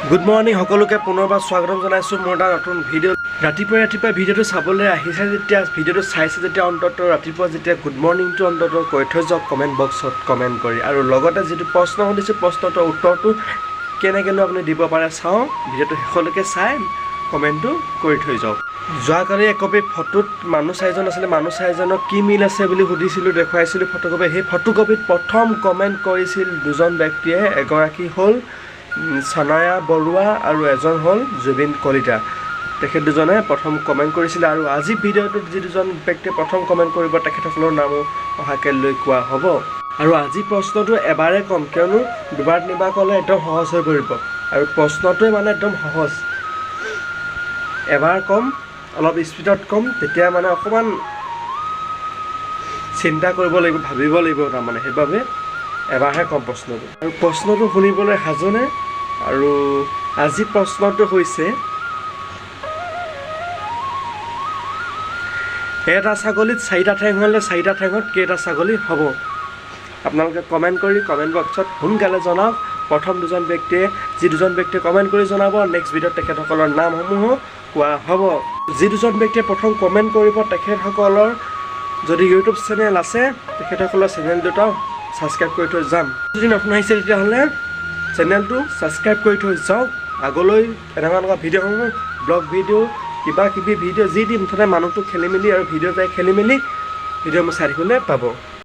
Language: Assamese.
গুড মৰ্নিং সকলোকে পুনৰবাৰ স্বাগতম জনাইছোঁ মোৰ এটা নতুন ভিডিঅ' ৰাতিপুৱা ভিডিঅ'টো চাবলৈ আহিছে যেতিয়া ভিডিঅ'টো চাইছে যেতিয়া অন্তত ৰাতিপুৱা যেতিয়া গুড মৰ্ণিংটো অন্তত কৈ থৈ যাওক কমেণ্ট বক্সত কমেণ্ট কৰি আৰু লগতে যিটো প্ৰশ্ন সুধিছোঁ প্ৰশ্নটোৰ উত্তৰটো কেনেকৈনো আপুনি দিব পাৰে চাওঁ ভিডিঅ'টো শেষলৈকে চাই কমেণ্টটো কৰি থৈ যাওক। যোৱাকালি একপি ফটোত মানুহ চাৰিজন আছিলে, মানুহ চাৰিজনক কি মিল আছে বুলি সুধিছিলোঁ, দেখুৱাইছিলোঁ ফটোকপি। সেই ফটোকপিত প্ৰথম কমেণ্ট কৰিছিল দুজন ব্যক্তিয়ে, এগৰাকী হ'ল ছানায়া বৰুৱা আৰু এজন হ'ল জুবিন কলিতা। তেখেত দুজনে প্ৰথম কমেণ্ট কৰিছিলে আৰু আজি ভিডিঅ'টোত যি দুজন ব্যক্তিয়ে প্ৰথম কমেণ্ট কৰিব তেখেতসকলৰ নামো অহাকে লৈ কোৱা হ'ব। আৰু আজি প্ৰশ্নটো এবাৰে ক'ম কিয়নো দুবাৰ তিনিবাৰ ক'লে একদম সহজ হৈ পৰিব আৰু প্ৰশ্নটোৱে মানে একদম সহজ। এবাৰ ক'ম, অলপ স্পীডত ক'ম, তেতিয়া মানে অকণমান চিন্তা কৰিব লাগিব, ভাবিব লাগিব তাৰমানে, সেইবাবে এবাৰহে ক'ম প্ৰশ্নটো। আৰু প্ৰশ্নটো শুনিবলৈ সাজুনে? আৰু আজি প্ৰশ্নটো হৈছে, এটা ছাগলীত চাৰিটা ঠেং হ'লে চাৰিটা ঠেঙত কেইটা ছাগলী হ'ব? আপোনালোকে কমেণ্ট কৰি কমেণ্ট বক্সত সোনকালে জনাওক। প্ৰথম দুজন ব্যক্তিয়ে যি দুজন ব্যক্তিয়ে কমেণ্ট কৰি জনাব নেক্সট ভিডিঅ'ত তেখেতসকলৰ নামসমূহো কোৱা হ'ব। যি দুজন ব্যক্তিয়ে প্ৰথম কমেণ্ট কৰিব তেখেতসকলৰ যদি ইউটিউব চেনেল আছে তেখেতসকলৰ চেনেল দুটাও ছাবস্ক্ৰাইব কৰি থৈ যাম। যদি নতুন আহিছে তেতিয়াহ'লে চেনেলটো ছাবস্ক্ৰাইব কৰি থৈ যাওক। আগলৈ এনেকুৱা ভিডিঅ'সমূহ ব্লগ ভিডিঅ' কিবা কিবি ভিডিঅ' যি দি মুঠতে মানুহটো খেলি মেলি আৰু ভিডিঅ' যায় খেলি মেলি ভিডিঅ' মোৰ চাই থাকিবলৈ পাব।